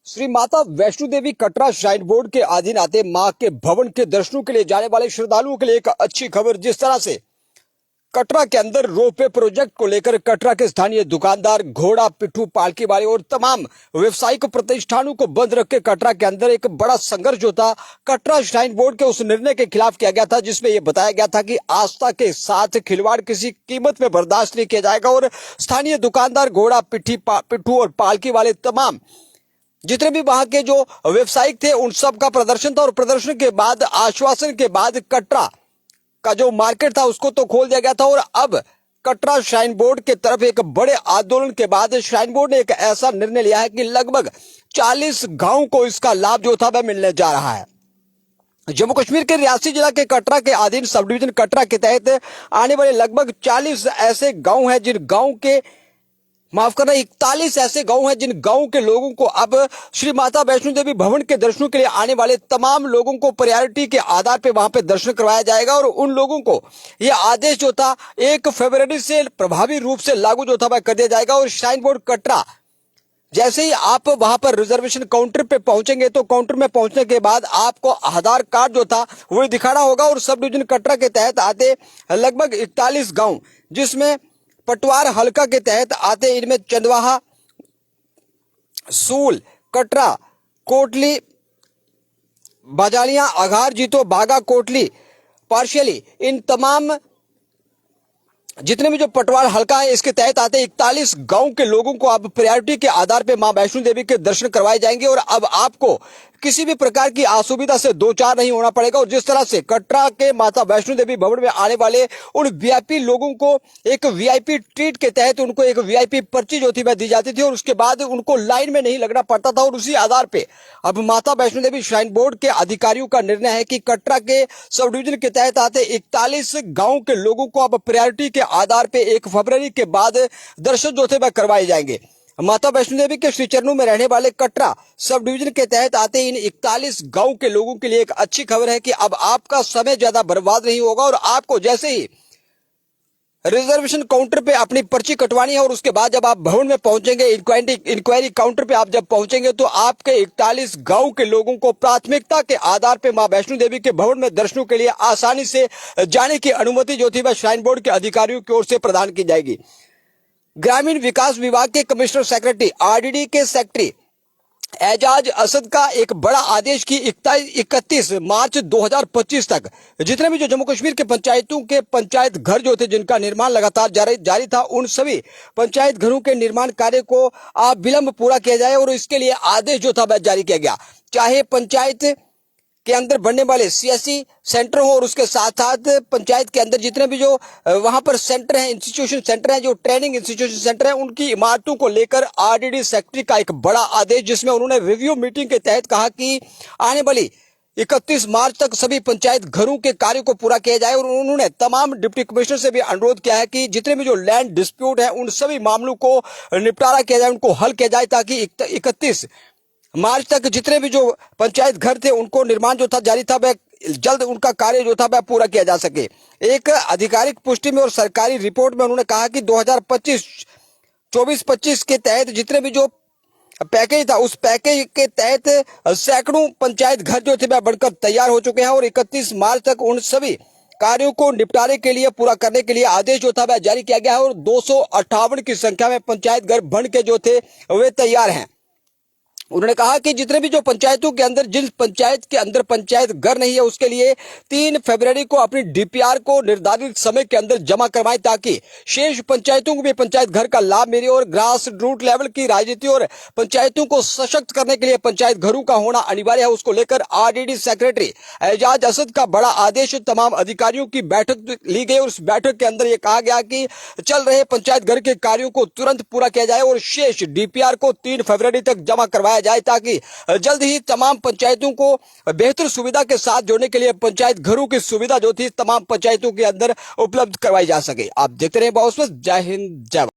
Shri Mata Vaishno Devi Katra shrine board के अधीन आते मां के भवन के दर्शनों के लिए जाने वाले श्रद्धालुओं के लिए एक अच्छी खबर। जिस तरह से कटरा के अंदर रोपवे प्रोजेक्ट को लेकर कटरा के स्थानीय दुकानदार, घोड़ा, पिट्ठू, पालकी वाले और तमाम व्यवसायिक प्रतिष्ठानों को बंद रख के कटरा के अंदर एक बड़ा संघर्ष जो था कटरा श्राइन बोर्ड के उस निर्णय के खिलाफ किया गया था, जिसमें यह बताया गया था कि आस्था के साथ खिलवाड़ किसी कीमत में बर्दाश्त नहीं किया जाएगा और स्थानीय दुकानदार, घोड़ा, पिट्ठू और पालकी वाले तमाम जितने भी वहां के जो व्यवसायिक थे उन सब का प्रदर्शन था। और प्रदर्शन के बाद, आश्वासन के बाद कटरा का जो मार्केट था उसको तो खोल दिया गया था। और अब कटरा श्राइन बोर्ड के तरफ एक बड़े आंदोलन के बाद श्राइन बोर्ड ने एक ऐसा निर्णय लिया है कि लगभग 40 गांवों को इसका लाभ जो था वह मिलने जा रहा है। जम्मू कश्मीर के रियासी जिला के कटरा के अधीन सब डिवीजन कटरा के तहत आने वाले लगभग 40 ऐसे गांव हैं जिन गांव के 41 ऐसे गांव हैं जिन गांव के लोगों को अब श्री माता वैष्णो देवी भवन के दर्शनों के लिए आने वाले तमाम लोगों को प्रायोरिटी के आधार पर वहां पे दर्शन करवाया जाएगा। और उन लोगों को यह आदेश जो था 1 फरवरी से प्रभावी रूप से लागू जो था वह कर दिया जाएगा। और श्राइन बोर्ड कटरा, जैसे ही आप वहां पर रिजर्वेशन काउंटर पे पहुंचेंगे तो काउंटर में पहुंचने के बाद आपको आधार कार्ड जो था वही दिखाना होगा। और सब डिवीजन कटरा के तहत आते लगभग 41 गांव, जिसमें पटवार हल्का के तहत आते इनमें चंदवाहा, सूल, कटरा, कोटली, बाजालियां, अघार, जीतो, बागा, कोटली, पार्शियली, इन तमाम जितने भी जो पटवार हल्का है इसके तहत आते 41 गांव के लोगों को अब प्रायोरिटी के आधार पर मां वैष्णो देवी के दर्शन करवाए जाएंगे। और अब आपको किसी भी प्रकार की असुविधा से दो चार नहीं होना पड़ेगा। और जिस तरह से कटरा के माता वैष्णो देवी भवन में आने वाले उन वीआईपी लोगों को एक वीआईपी ट्रीट के तहत उनको एक वीआईपी पर्ची जो थी वह दी जाती थी और उसके बाद उनको लाइन में नहीं लगना पड़ता था। और उसी आधार पे अब माता वैष्णो देवी श्राइन बोर्ड के अधिकारियों का निर्णय है कि कटरा के सब डिवीजन के तहत आते 41 गाँव के लोगों को अब प्रायोरिटी के आधार पे 1 फरवरी के बाद दर्शन जो थे वह करवाए जाएंगे। माता वैष्णो देवी के श्री चरणों में रहने वाले कटरा सब डिवीजन के तहत आते इन 41 गांव के लोगों के लिए एक अच्छी खबर है कि अब आपका समय ज्यादा बर्बाद नहीं होगा। और आपको जैसे ही रिजर्वेशन काउंटर पे अपनी पर्ची कटवानी है और उसके बाद जब आप भवन में पहुंचेंगे, इंक्वायरी काउंटर पे आप जब पहुंचेंगे तो आपके 41 गांव के लोगों को प्राथमिकता के आधार पे मां वैष्णो देवी के भवन में दर्शनों के लिए आसानी से जाने की अनुमति जो थी वह श्राइन बोर्ड के अधिकारियों की ओर से प्रदान की जाएगी। ग्रामीण विकास विभाग के कमिश्नर सेक्रेटरी, आरडीडी के सेक्रेटरी एजाज असद का एक बड़ा आदेश की 31 मार्च 2025 तक जितने भी जो जम्मू कश्मीर के पंचायतों के पंचायत घर जो थे जिनका निर्माण लगातार जारी था, उन सभी पंचायत घरों के निर्माण कार्य को विलंब पूरा किया जाए। और इसके लिए आदेश जो था वह जारी किया गया। चाहे पंचायत के अंदर बनने वाले सीएससी सेंटर हो और उसके साथ साथ पंचायत के अंदर जितने भी जो वहां पर सेंटर हैं, इंस्टीट्यूशन सेंटर हैं, जो ट्रेनिंग इंस्टीट्यूशन सेंटर हैं, उनकी इमारतों को लेकर आरडीडी सेक्रेटरी का एक बड़ा आदेश, जिसमें उन्होंने रिव्यू मीटिंग के तहत कहा कि आने वाली 31 मार्च तक सभी पंचायत घरों के कार्य को पूरा किया जाए। और उन्होंने तमाम डिप्टी कमिश्नर से भी अनुरोध किया है कि जितने भी जो लैंड डिस्प्यूट है उन सभी मामलों को निपटारा किया जाए, उनको हल किया जाए, ताकि 31 मार्च तक जितने भी जो पंचायत घर थे उनको निर्माण जो था जारी था वह जल्द उनका कार्य जो था वह पूरा किया जा सके। एक आधिकारिक पुष्टि में और सरकारी रिपोर्ट में उन्होंने कहा कि 2024-25 के तहत जितने भी जो पैकेज था उस पैकेज के तहत सैकड़ों पंचायत घर जो थे वह बनकर तैयार हो चुके हैं। और 31 मार्च तक उन सभी कार्यों को निपटारे के लिए, पूरा करने के लिए आदेश जो था वह जारी किया गया है। और 258 की संख्या में पंचायत घर बन के जो थे वे तैयार हैं। उन्होंने कहा कि जितने भी जो पंचायतों के अंदर, जिन पंचायत के अंदर पंचायत घर नहीं है, उसके लिए 3 फरवरी को अपनी डीपीआर को निर्धारित समय के अंदर जमा करवाएं, ताकि शेष पंचायतों को भी पंचायत घर का लाभ मिले। और ग्रास रूट लेवल की राजनीति और पंचायतों को सशक्त करने के लिए पंचायत घरों का होना अनिवार्य है, उसको लेकर आरडीडी सेक्रेटरी एजाज असद का बड़ा आदेश तमाम अधिकारियों की बैठक ली गई। और उस बैठक के अंदर यह कहा गया कि चल रहे पंचायत घर के कार्यों को तुरंत पूरा किया जाए और शेष डीपीआर को 3 फरवरी तक जमा करवाया जाए, ताकि जल्द ही तमाम पंचायतों को बेहतर सुविधा के साथ जोड़ने के लिए पंचायत घरों की सुविधा जो थी तमाम पंचायतों के अंदर उपलब्ध करवाई जा सके। आप देखते रहे बहुत। जय हिंद, जय भारत।